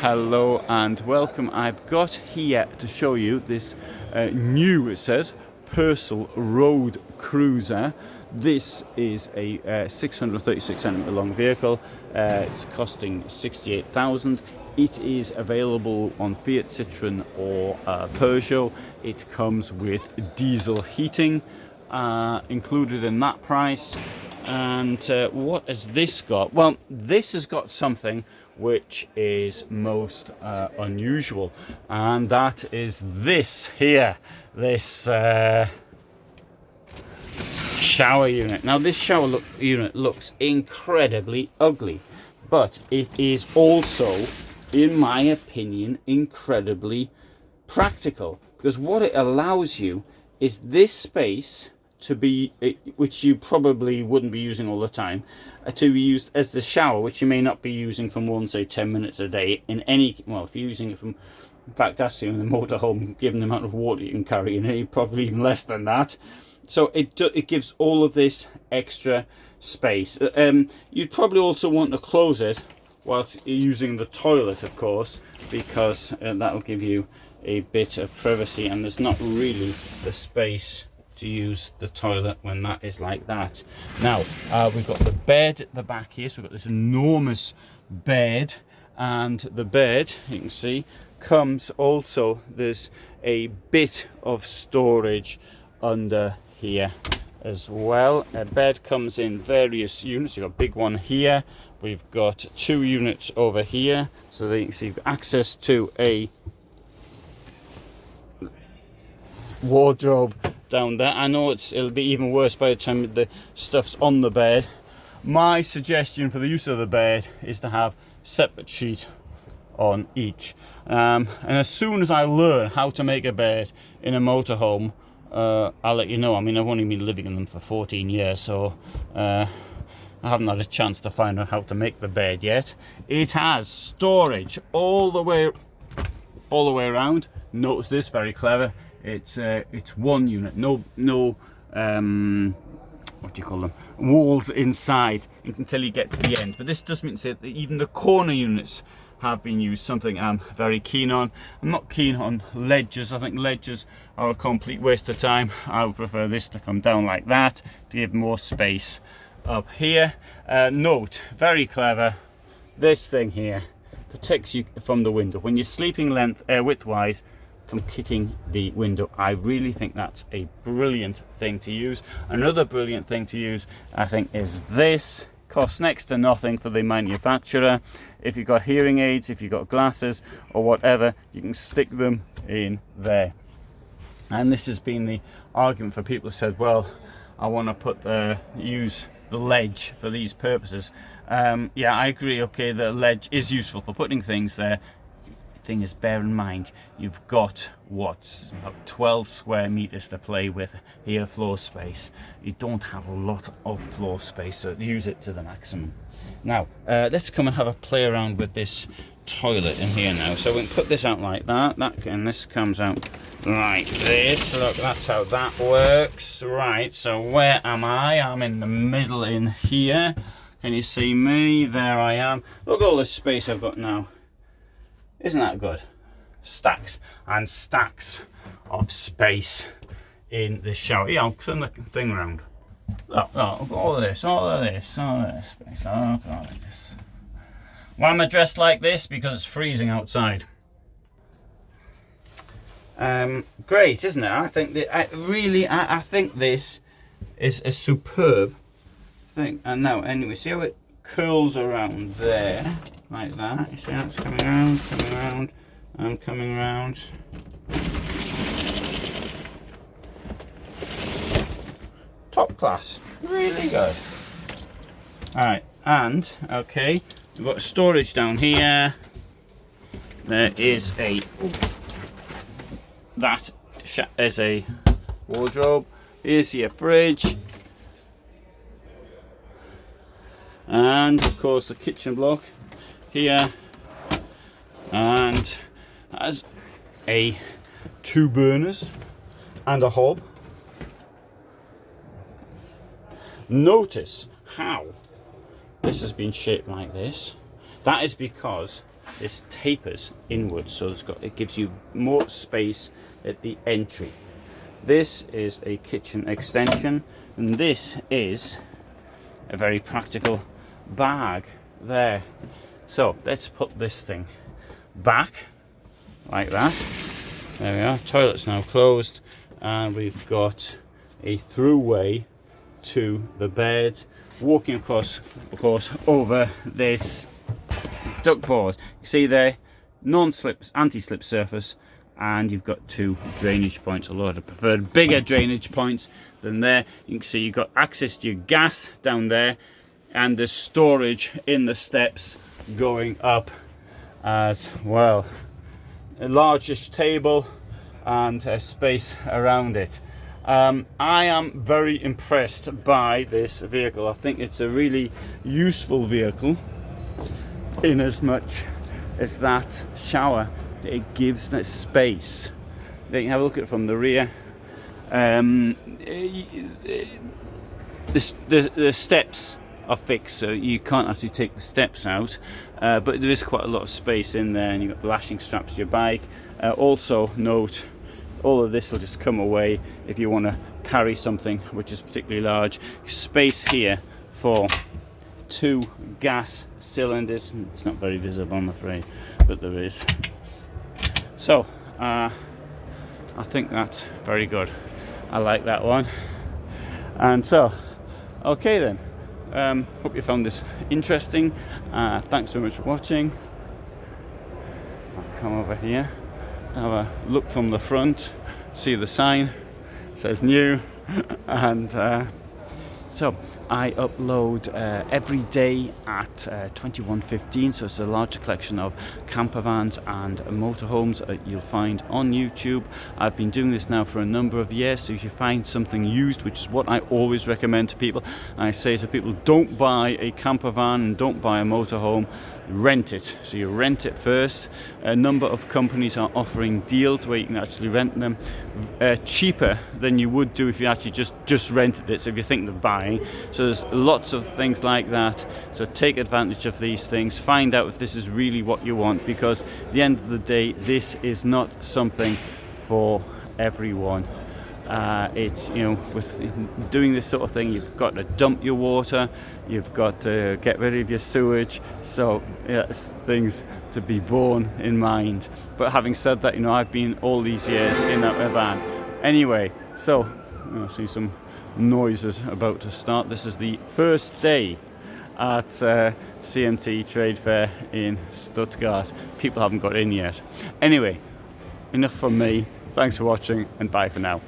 Hello and welcome. I've got here to show you this new, it says, Possl Road Cruiser. This is a 636 centimetre long vehicle. It's costing 68,000. It is available on Fiat, Citroen or Peugeot. It comes with diesel heating included in that price. And what has this got? Well, this has got something which is most unusual, and that is this here, this shower unit. Now this shower unit looks incredibly ugly, but it is also, in my opinion, incredibly practical, because what it allows you is this space to be, which you probably wouldn't be using all the time, to be used as the shower, which you may not be using for more than say 10 minutes a day in any, well, if you're using it from, in fact that's in the motorhome, given the amount of water you can carry in it, probably even less than that. So it gives all of this extra space. You'd probably also want to close it whilst you're using the toilet, of course, because that'll give you a bit of privacy, and there's not really the space to use the toilet when that is like that. Now we've got the bed at the back here, so we've got this enormous bed, and the bed, you can see, comes also, there's a bit of storage under here as well. A bed comes in various units. You've got a big one here, we've got 2 units over here, so that you can see you've got access to a wardrobe down there. I know it'll be even worse by the time the stuff's on the bed. My suggestion for the use of the bed is to have separate sheet on each, and as soon as I learn how to make a bed in a motorhome, I'll let you know. I mean, I've only been living in them for 14 years, so I haven't had a chance to find out how to make the bed yet. It has storage all the way around. Notice this, very clever. It's one unit, no what do you call them, walls inside until you get to the end. But this does mean to say that even the corner units have been used, something I'm very keen on. I'm not keen on ledges. I think ledges are a complete waste of time. I would prefer this to come down like that to give more space up here. Note, very clever, this thing here protects you from the window when you're sleeping width-wise from kicking the window. I really think that's a brilliant thing to use. Another brilliant thing to use, I think, is this. Costs next to nothing for the manufacturer. If you've got hearing aids, if you've got glasses or whatever, you can stick them in there. And this has been the argument for people who said, well, I want to put use the ledge for these purposes. Yeah, I agree. Okay, the ledge is useful for putting things there. Thing is, bear in mind, you've got what's about 12 square meters to play with here, floor space. You don't have a lot of floor space, so use it to the maximum. Now let's come and have a play around with this toilet in here now. So we can put this out like that, and this comes out like this. Look, that's how that works. Right, so where am I? I'm in the middle in here. Can you see me? There I am. Look at all this space I've got now. Isn't that good? Stacks and stacks of space in the shower. Yeah, I'll turn the thing around. Look, all of this space. Look at all this. Why am I dressed like this? Because it's freezing outside. Great, isn't it? I think that I think this is a superb thing. And now, anyway, see how it curls around there? Like that. You see how it's coming around, and coming around. Top class. Really good. Alright, and, okay, we've got storage down here. There is that is a wardrobe. Here's your fridge. And, of course, the kitchen block here, and has 2 burners and a hob. Notice how this has been shaped like this. That is because this tapers inwards, so it gives you more space at the entry. This is a kitchen extension, and this is a very practical bag there. So let's put this thing back like that. There we are. Toilet's now closed, and we've got a throughway to the bed, walking across, of course, over this duckboard. You see there, non-slip, anti-slip surface, and you've got 2 drainage points, although I'd have preferred bigger drainage points than there. You can see you've got access to your gas down there, and there's storage in the steps going up as well. A largish table and a space around it. I am very impressed by this vehicle. I think it's a really useful vehicle, in as much as that shower, it gives that space. Then you can have a look at it from the rear. The steps are fixed, so you can't actually take the steps out, but there is quite a lot of space in there, and you've got the lashing straps to your bike. Also note, all of this will just come away if you want to carry something which is particularly large. Space here for 2 gas cylinders. It's not very visible, I'm afraid, but there is. So I think that's very good. I like that one. And so, okay then, hope you found this interesting. Thanks so much for watching. I'll come over here, have a look from the front, see the sign, it says new, and so I upload every day at 21:15, so it's a larger collection of campervans and motorhomes you'll find on YouTube. I've been doing this now for a number of years, so if you find something used, which is what I always recommend to people, I say to people, don't buy a campervan and don't buy a motorhome, rent it. So you rent it first. A number of companies are offering deals where you can actually rent them cheaper than you would do if you actually just rented it, so if you're thinking of buying. So there's lots of things like that, so take advantage of these things, find out if this is really what you want, because at the end of the day, this is not something for everyone. It's, you know, with doing this sort of thing, you've got to dump your water, you've got to get rid of your sewage, so yeah, it's things to be borne in mind. But having said that, you know, I've been all these years in that van. Anyway, so I see some noises about to start. This is the first day at CMT Trade Fair in Stuttgart. People haven't got in yet. Anyway, enough from me. Thanks for watching, and bye for now.